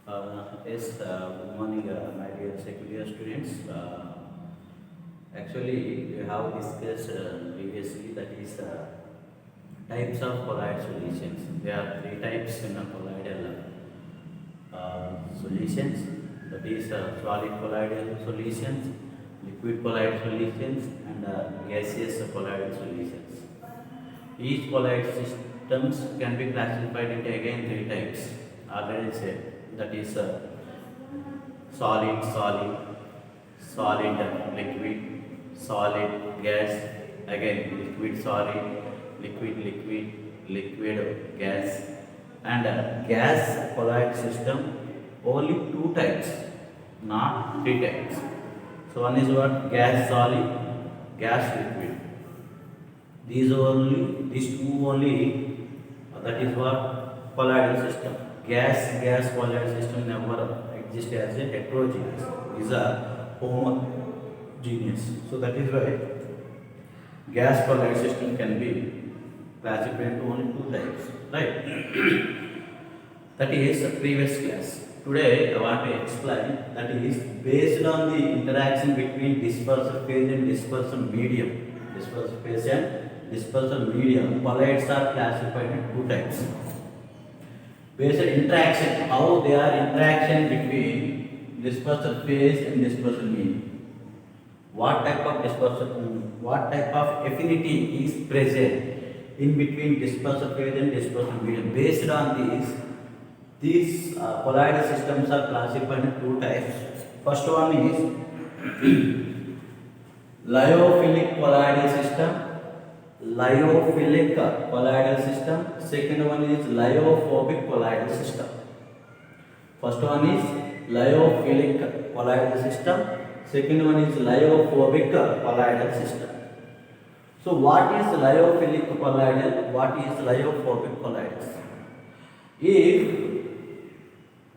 Good morning, my dear second year students. Actually, we have discussed previously, that is types of colloid solutions. There are three types in a colloidal solutions. That is solid colloidal solutions, liquid colloid solutions, and gaseous colloidal solutions. Each colloid systems can be classified into again three types. Already said, that is solid, solid, solid, liquid, solid, gas, again liquid, solid, liquid, liquid, liquid, gas, and gas colloid system only two types, not three types. So one is what? Gas solid, gas liquid. These two only, that is what? Colloidal system. Gas colloid system never exist as a heterogeneous. These are homogeneous. So that is why gas colloid system can be classified into only two types, right? That is the previous class. Today I want to explain, that is based on the interaction between dispersal phase and dispersal medium. Dispersal phase and dispersal medium, colloids are classified in two types. Based on interaction, how they are interaction between dispersal phase and dispersal medium. What type of affinity is present in between dispersal phase and dispersal medium. Based on these colloidal systems are classified in two types. First one is lyophilic colloidal system. Lyophilic colloidal system. Second one is lyophobic colloidal system. First one is lyophilic colloidal system. Second one is lyophobic colloidal system. So what is lyophilic colloidal? What is lyophobic colloidal?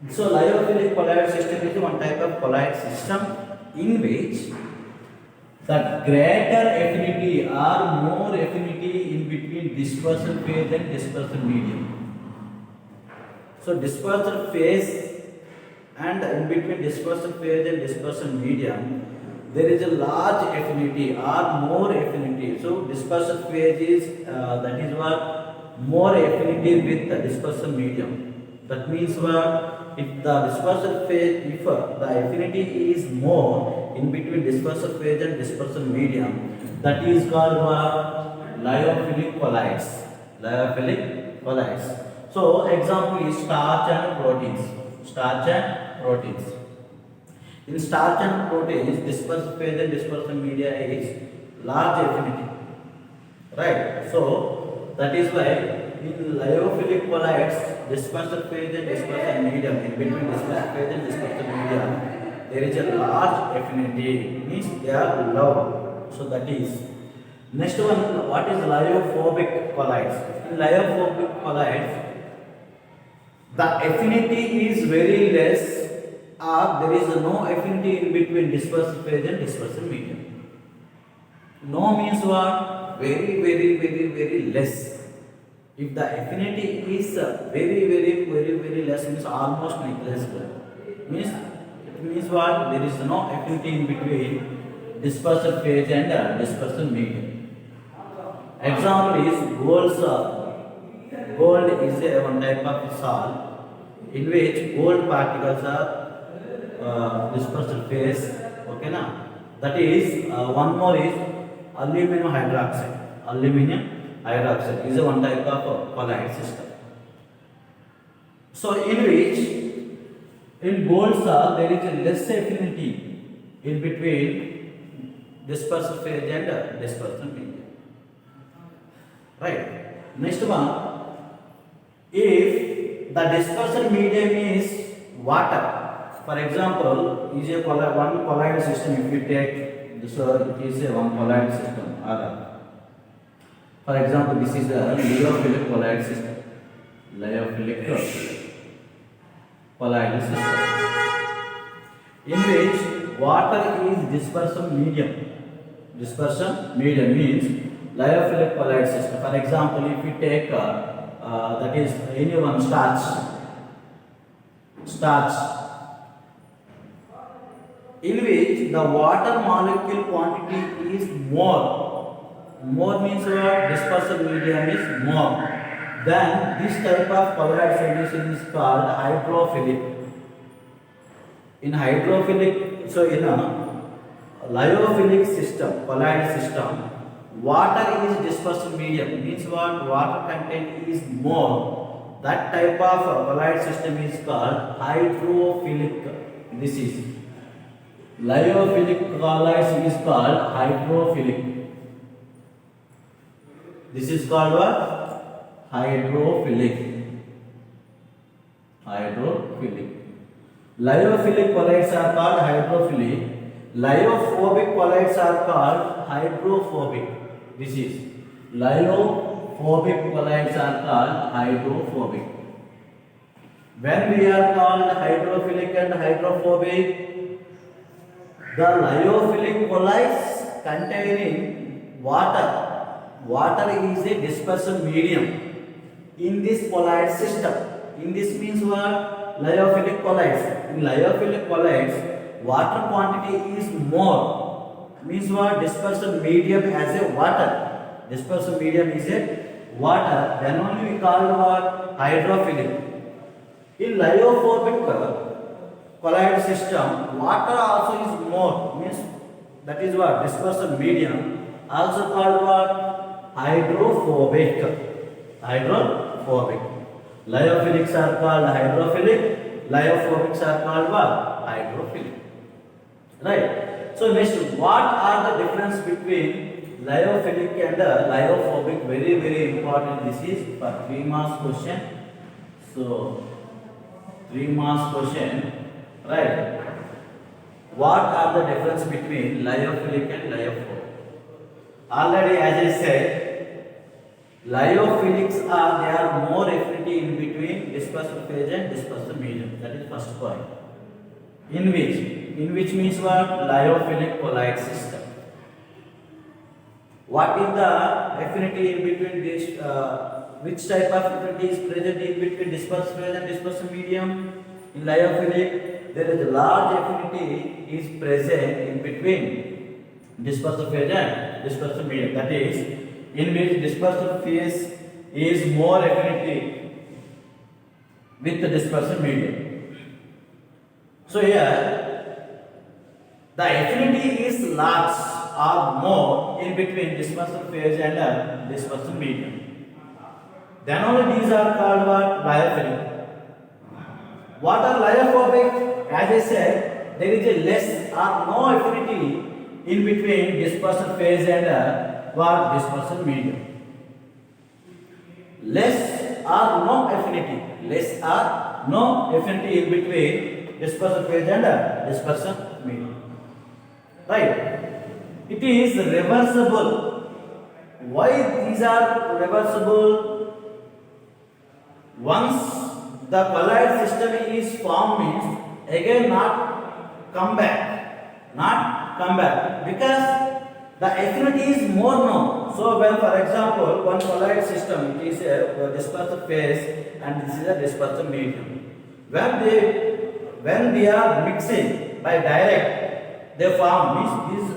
Lyophilic colloid system is one type of colloid system in which the greater affinity or more affinity in between dispersal phase and dispersal medium. So dispersal phase and in between dispersal phase and dispersal medium, there is a large affinity or more affinity. So dispersal phase is that is what, more affinity with the dispersal medium. That means what? If the dispersal phase, if the affinity is more in between dispersal phase and dispersal medium, that is called what? Lyophilic colloids. Lyophilic colloids. So example is starch and proteins. Starch and proteins. In starch and proteins, dispersal phase and dispersal media is large affinity, right? So that is why in lyophilic colloids, dispersal phase and dispersal medium, in between dispersal phase and dispersal medium, there is a large affinity, means they are low. So that is. Next one, what is lyophobic colloids? In lyophobic colloids, the affinity is very less, or there is no affinity in between dispersal phase and dispersal medium. No means what? Very less. If the affinity is very less, means almost negligible. It means what? There is no affinity in between dispersal phase and dispersal medium. Example is gold salt. Gold is one type of salt in which gold particles are dispersal phase. Okay, now that is one more is aluminum hydroxide. Aluminum hydroxide is one type of colloid system. So in which in gold salt there is a less affinity in between dispersal phase and dispersal medium. Right. Next one, if the dispersal medium is water, for example, is a one colloid system. If you take this, it is a one colloid system. For example, this is a lyophilic colloid system. Lyophilic colloid system, in which water is dispersal medium. Dispersal medium means lyophilic colloid system. For example, if you take that is any one starch, starch, in which the water molecule quantity is more. More means what? Dispersive medium is more. Then this type of colloid solution is called hydrophilic. In hydrophilic, so in a lyophilic system, colloid system, water is dispersive medium. Means what? Water content is more. That type of colloid system is called hydrophilic. This is lyophilic colloids is called hydrophilic. This is called what? Hydrophilic. Hydrophilic. Lyophilic colloids are called hydrophilic. Lyophobic colloids are called hydrophobic. This is lyophobic colloids are called hydrophobic. When we are called hydrophilic and hydrophobic, the lyophilic colloids containing water. Water is a dispersive medium in this colloid system. In this means what? Lyophilic colloids. In lyophilic colloids, water quantity is more. Means what? Dispersive medium as a water. Dispersive medium is a water. Then only we call what? Hydrophilic. In lyophobic colloid system, water also is more. Means that is what? Dispersive medium. Also called what? Hydrophobic. Hydrophobic. Lyophilics are called hydrophilic. Lyophobics are called what? Hydrophilic. Right. So next, what are the difference between lyophilic and lyophobic? Very very important. This is for 3 marks question. So 3 marks question. Right. What are the difference between lyophilic and lyophobic? Already, as I said, lyophilics they are more affinity in between dispersive phase and dispersive medium. That is first point. In which means what? Lyophilic colloid system. What is the affinity in between this? Which type of affinity is present in between dispersive phase and dispersive medium? In lyophilic, there is a large affinity is present in between dispersive phase and dispersive medium. That is, in which dispersive phase is more affinity with the dispersive medium. So here, the affinity is large or more in between dispersive phase and dispersive medium. Then only these are called what? Lyophilic. What are lyophobic? As I said, there is a less or no affinity in between dispersive phase and what? Dispersive medium. Less or no affinity. Less or no affinity in between dispersive phase and dispersive medium. Right. It is reversible. Why these are reversible? Once the colloid system is formed means again not come back. Not come back because the affinity is more now. So when for example one colloid system, it is a dispersive phase and this is a dispersive medium. When they are mixing by direct, they form these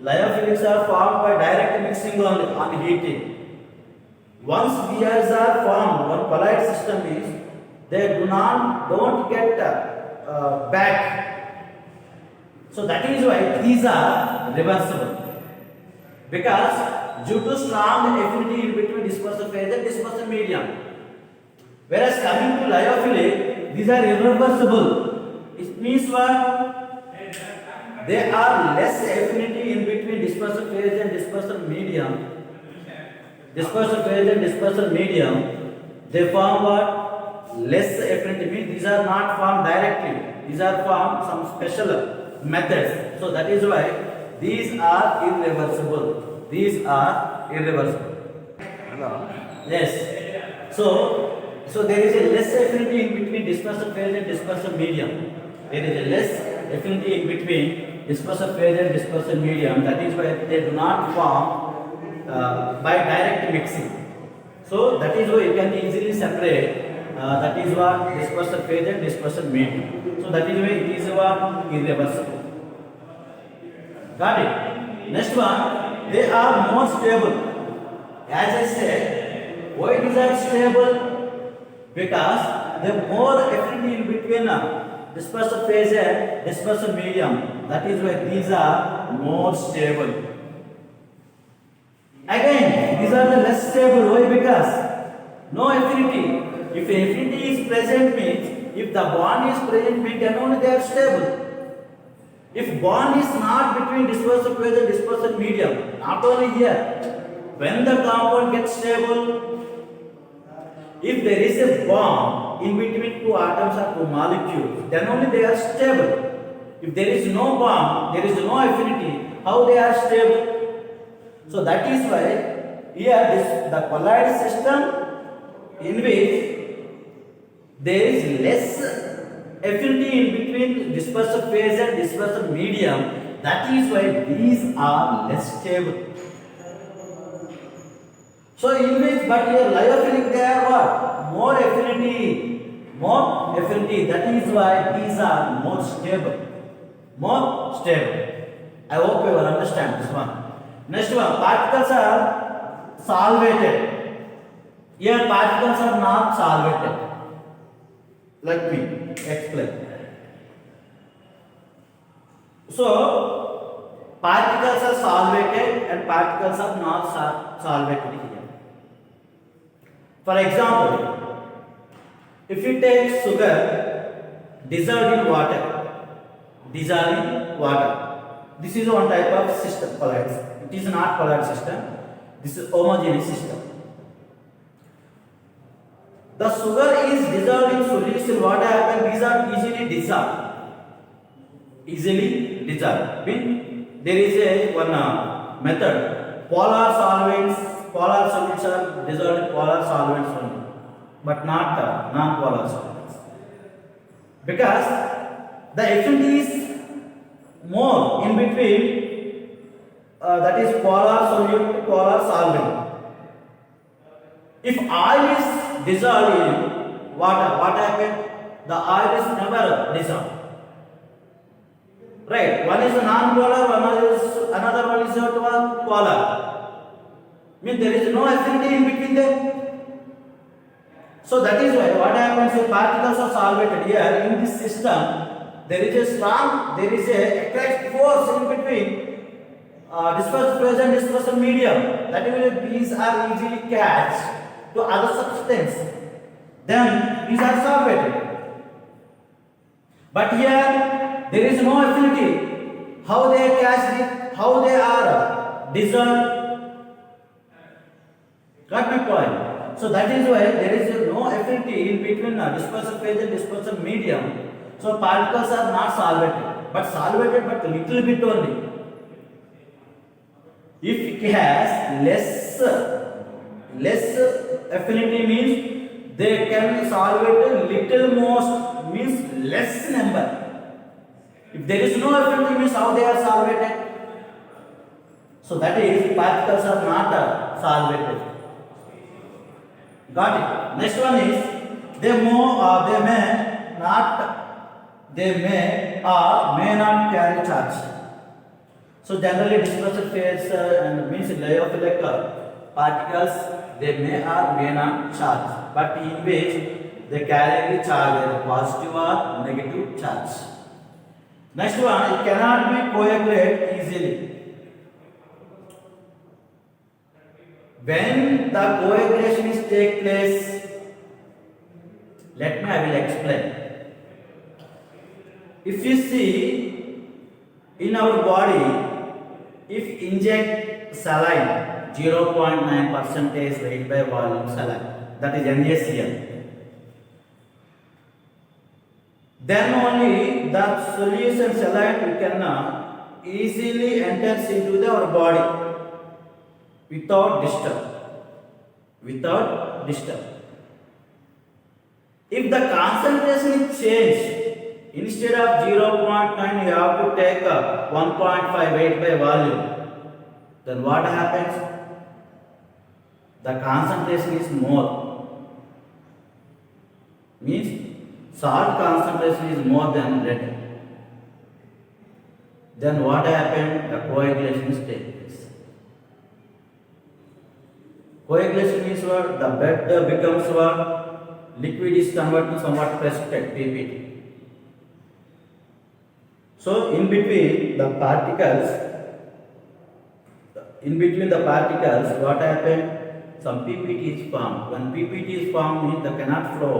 lyophilics are formed by direct mixing on heating. Once these are formed, one colloid system is they don't get back. So that is why these are reversible, because due to strong affinity in between dispersive phase and dispersive medium. Whereas coming to lyophilic, these are irreversible. It means what? They are less affinity in between dispersive phase and dispersive medium. Dispersive phase and dispersive medium, they form what? Less affinity. Means these are not formed directly. These are formed some special methods. So that is why these are irreversible. These are irreversible. Hello? Yes. So there is a less affinity in between dispersive phase and dispersive medium. There is a less affinity in between dispersive phase and dispersive medium. That is why they do not form by direct mixing. So that is why you can easily separate that is what dispersion phase and dispersion medium. So that is why it is what irreversible. Got it? Next one, they are more stable. As I said, why these are stable? Because the more affinity in between dispersion phase and dispersion medium. That is why these are more stable. Again, these are the less stable. Why? Because no affinity. If affinity is present means, if the bond is present means then only they are stable. If bond is not between dispersion phase and dispersion medium, not only here, when the compound gets stable, if there is a bond in between two atoms or two molecules, then only they are stable. If there is no bond, there is no affinity, how they are stable? So that is why here the colloid system in which there is less affinity in between dispersive phase and dispersive medium, that is why these are less stable. So in which, but here lyophilic they are what? More affinity. More affinity. That is why these are more stable. More stable. I hope you will understand this one. Next one, particles are solvated. Here particles are not solvated. Let me explain. So particles are solvated and particles are not solvated here. For example, if you take sugar dissolved in water, this is one type of system, colloid. It is not colloid system. This is homogeneous system. The sugar is dissolved in solution. What happens? These are easily dissolved. Easily dissolved. When there is a one method, polar solvents, polar solids are dissolved in polar solvents only, but not non-polar solvents. Because the affinity is more in between. That is polar solute to polar solvent. If oil is dissolved in water, what happens? The oil is never dissolved. Right? One is non-polar, another one is polar. Means there is no affinity in between them. So that is why what happens is particles are solvated here in this system. There is a attractive force in between dispersive phase and dispersive medium. That is, these are easily catched to other substance. Then these are solvated. But here there is no affinity. How they catch it? How they are dissolved? Got my point? So that is why there is no affinity in between dispersive phase and dispersive medium. So particles are not solvated, but solvated but little bit only. If it has less affinity means they can solvate little most means less number. If there is no affinity means how they are solvated. So that is particles are not solvated. Got it. Next one is they may or may not carry charge. So generally dispersive phase means lyophilic particles they may or may not charge, but in which they carry the charge, either positive or negative charge. Next one, it cannot be coagulated easily. When the coagulation is take place, I will explain. If you see in our body, if inject saline 0.9% weight by volume saline, that is NaCl, then only the solution saline can easily enters into our body without disturb. If the concentration is changed, instead of 0.9 you have to take 1.5 weight by volume, then what happens? The concentration is more. means salt concentration is more than lead. Then what happened? The coagulation is taking place. Coagulation means what? The bed becomes what? Liquid is converted to somewhat precipitate, PPT. So in between the particles, what happened? Some PPT is formed. When PPT is formed, means they cannot flow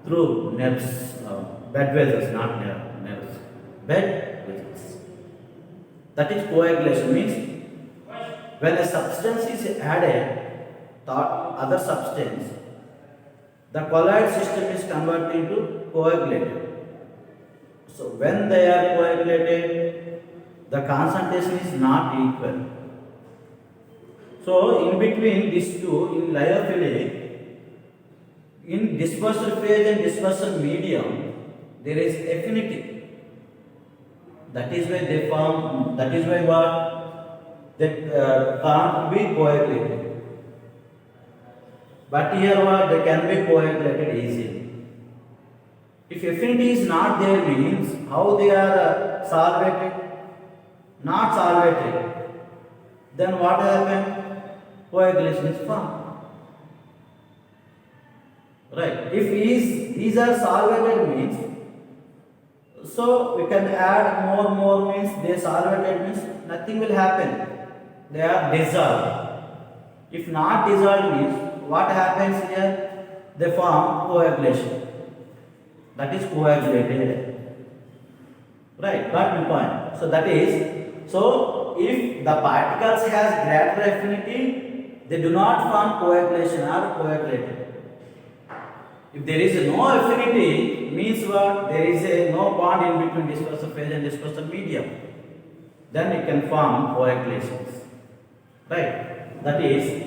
through nerves, blood vessels, not nerves, blood vessels. That is coagulation. Means when a substance is added to other substance, the colloid system is converted into coagulated. So when they are coagulated, the concentration is not equal. So in between these two, in lyophilic, in dispersal phase and dispersal medium, there is affinity. That is why they form. That is why what they can't be coagulated. But here what they can be coagulated easily. If affinity is not there, means how they are solvated? Not solvated. Then what happens? Coagulation is formed. Right. If these are solvated means, so we can add more means they solvated means nothing will happen. They are dissolved. If not dissolved means what happens here? They form coagulation. That is coagulated. Right. Got my point. So that is, so if the particles has greater affinity, they do not form coagulation or coagulated. If there is no affinity, means what? There is no bond in between dispersal phase and dispersal medium. Then it can form coagulations. Right? That is,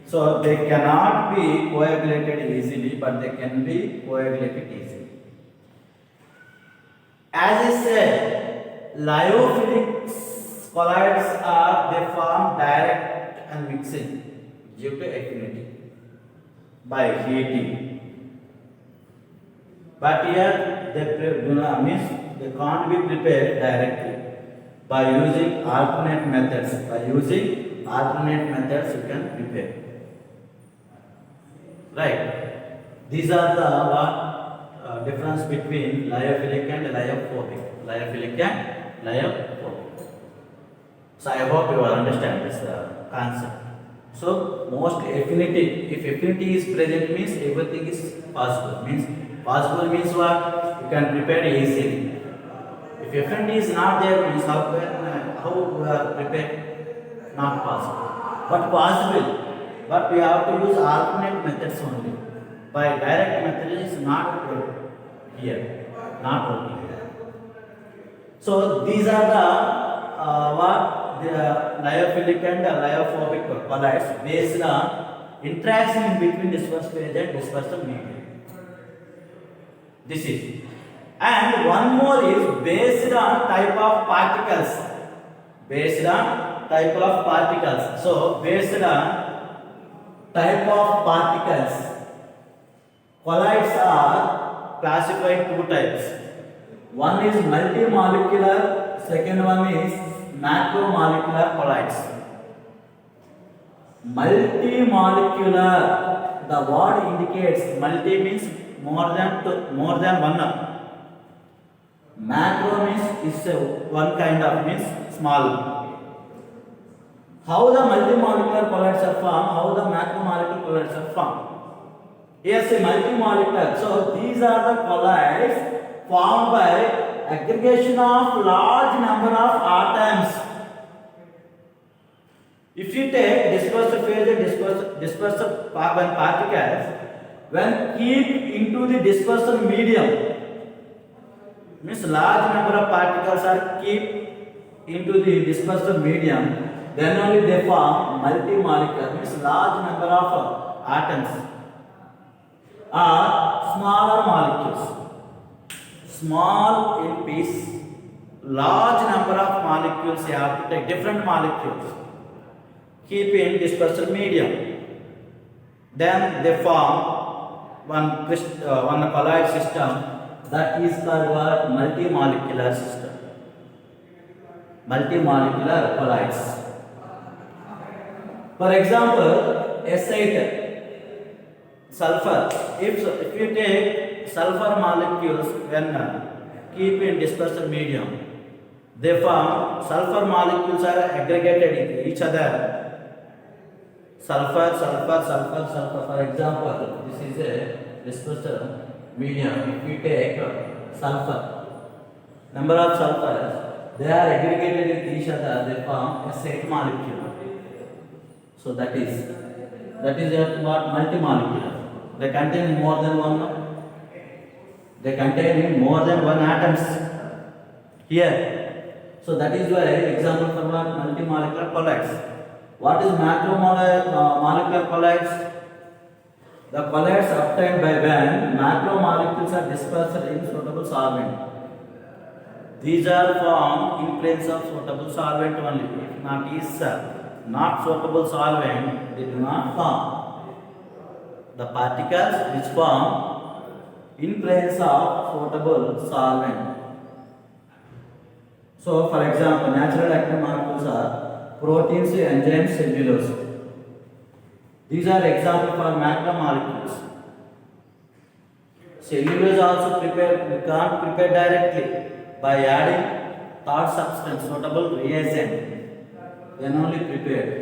so they cannot be coagulated easily, but they can be coagulated easily. As I said, lyophilic colloids they form direct and mixing due to affinity by heating. But here means they can't be prepared directly by using alternate methods. You can prepare. Right. These are the difference between lyophilic and lyophobic. So I hope you understand this concept. So mostly affinity. If affinity is present, means everything is possible. Possible means what? You can prepare easily. If affinity is not there, means how we are prepared? Not possible. But possible. But we have to use alternate methods only. By direct method is not good here. Not working here. So these are the lyophilic and lyophobic colloids based on interaction in between dispersal phase and dispersal medium. This is. And one more is based on type of particles. So based on type of particles, colloids are classified two types. One is multimolecular, second one is macromolecular colloids. Multimolecular, the word indicates multi means more than one. Macro means is one kind of means small. How the multimolecular colloids are formed? How the macromolecular colloids are formed? Yes, a multimolecular. So these are the colloids formed by aggregation of large number of atoms. If you take dispersal phase and dispersal particles, when keep into the dispersal medium, means large number of particles are keep into the dispersal medium, then only they form multimolecular, means large number of atoms are smaller molecules. Small in piece, large number of molecules you have to take, different molecules, keep in dispersal medium. Then they form one colloid system, that is called what? Multimolecular system. Multimolecular colloids. For example, S8 sulfur. If you take sulfur molecules when keep in dispersed medium, they form sulfur molecules are aggregated in each other. Sulfur. For example, this is a dispersed medium. If we take sulfur, number of sulfurs, they are aggregated with each other. They form a S8 molecule. So that is what multimolecular. They contain more than one. They contain more than one atoms here. So that is why example for what? Multimolecular colloids. What is macromolecular colloids? The colloids obtained by when macromolecules are dispersed in suitable solvent. These are formed in presence of suitable solvent only. If not suitable solvent, they do not form. The particles which form in presence of suitable solvent. So, for example, natural active molecules are proteins, enzymes, cellulose. These are examples for macromolecules. Cellulose also prepared. We can't prepare directly by adding third substance, suitable reagent. Then only prepared.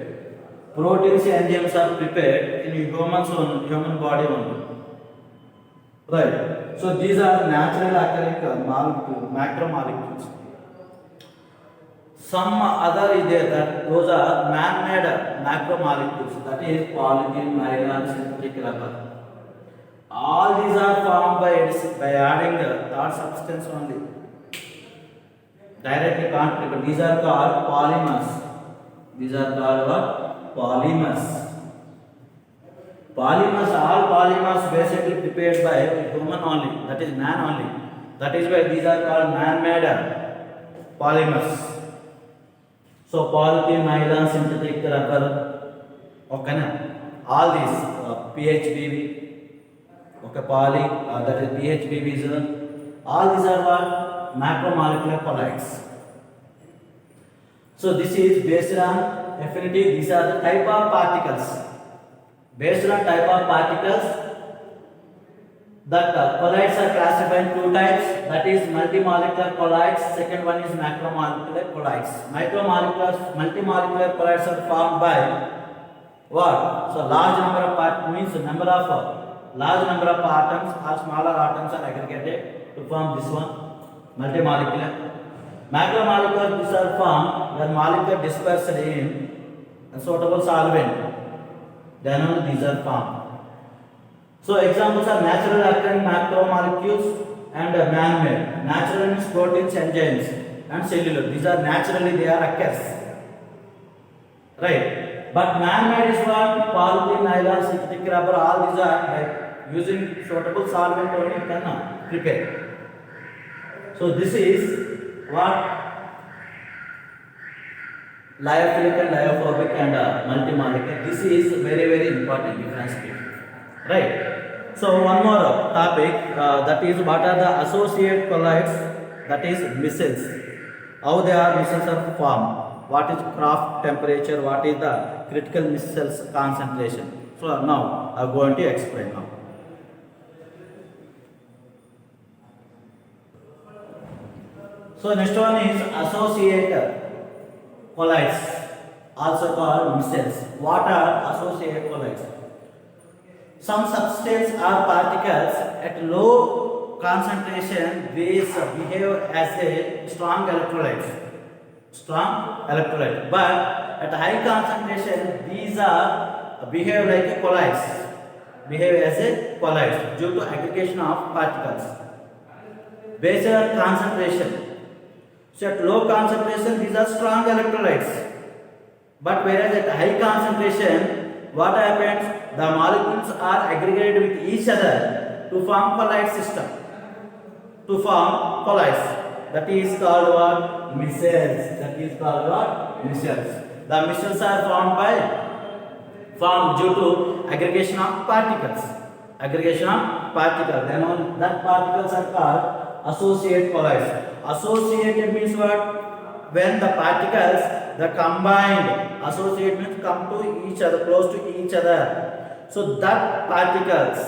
Proteins, enzymes are prepared in human body only. Right. So these are natural occurring macromolecules. Some other is there that those are man-made macromolecules. That is polythene, nylon, synthetic rubber. All these are formed by adding the third substance only. Directly can't prepare. These are called polymers. These are called what? Polymers. All polymers basically prepared by human only. That is man only. That is why these are called man-made polymers. So polythene, nylon, synthetic rubber, okay, all these PHBB, okay, poly, that is PHBB is all these are what? Macromolecular colloids. So this is based on affinity. These are the type of particles. Based on type of particles, that colloids are classified in two types. That is multimolecular colloids. Second one is macromolecular colloids. Multimolecular colloids are formed by what? So large number of large number of atoms or smaller atoms are aggregated to form this one. Multimolecular. Macromolecular, these are formed when molecule dispersed in a suitable solvent. Then only these are formed. So examples are natural occurring macromolecules and man-made. Natural means proteins, enzymes, and cellulose. These are naturally they are occurs. Right. But man-made is what? Polythene, nylon, synthetic rubber. All these are by using suitable solvent only you can prepare. So this is what? Lyophilic and lyophobic and multimolecular. This is very important difference between. Right. So one more topic, that is what are the associated colloids, that is micelles. How they are micelles are formed, what is Kraft temperature, what is the critical micelles concentration. So now I am going to explain now. So next one is associated colloids, also called micelles. What are associated colloids? Some substance or particles at low concentration these behave as a strong electrolyte. But at high concentration these are behave like colloids. Behave as a colloids due to aggregation of particles. Based on concentration. So at low concentration these are strong electrolytes. But whereas at high concentration what happens? The molecules are aggregated with each other to form colloid system. To form colloids. That is called what? Micelles. The micelles are formed due to aggregation of particles. aggregation of particles. Then on that particles are called associate colloids. Associated means what? When the particles the combined, associate means come to each other, close to each other. So that particles,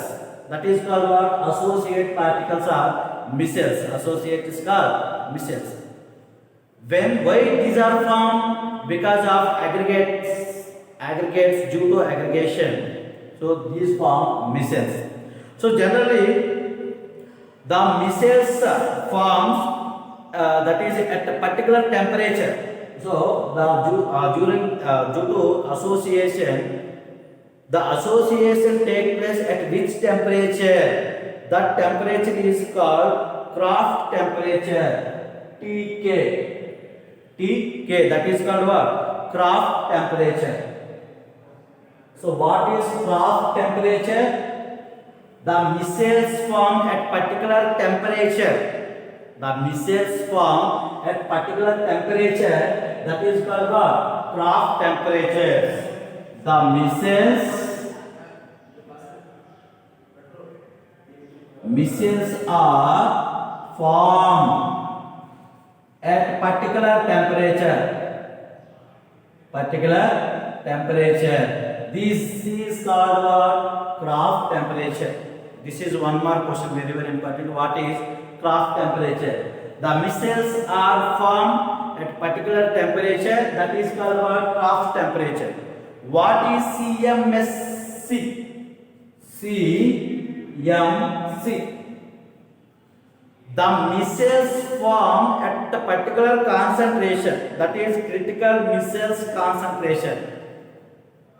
that is called what? Associate particles are micelles. Associate is called micelles. When why these are formed? Because of aggregates due to aggregation. So these form micelles. So generally the micelles forms that is at a particular temperature. So due to association, the association take place at which temperature? That temperature is called Kraft temperature, TK. TK, that is called what? Kraft temperature. So what is Kraft temperature? The micelles form at particular temperature. The micelles form at particular temperature, that is called what? Kraft temperature. The micelles are formed at particular temperature. This is called what? Kraft temperature. This is one more question, very very important. What is Kraft temperature? The micelles are formed at particular temperature, that is called what? Kraft temperature. What is CMC? CMC. The micelles form at a particular concentration, that is critical micelles concentration.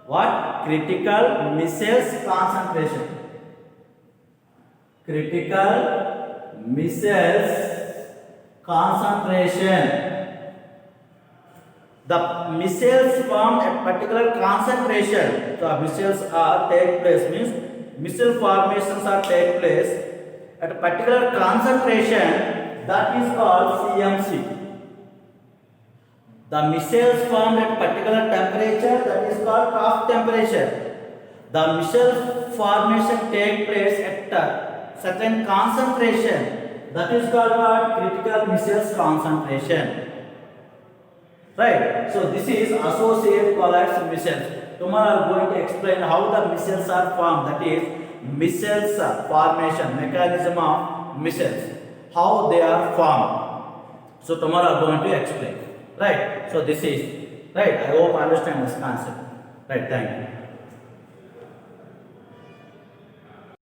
What? Critical micelles concentration. Critical micelles concentration. The micelles form at particular concentration. The micelles are take place means micelle formations are take place at a particular concentration, that is called CMC. The micelles formed at particular temperature, that is called Kraft temperature. The micelle formation take place at a certain concentration, that is called what? Critical micelles concentration. Right? So this is associate colloids micelles. Tomorrow I am going to explain how the micelles are formed, that is micelles formation, mechanism of micelles, how they are formed. So tomorrow I am going to explain. Right? So this is right. I hope I understand this concept. Right? Thank you.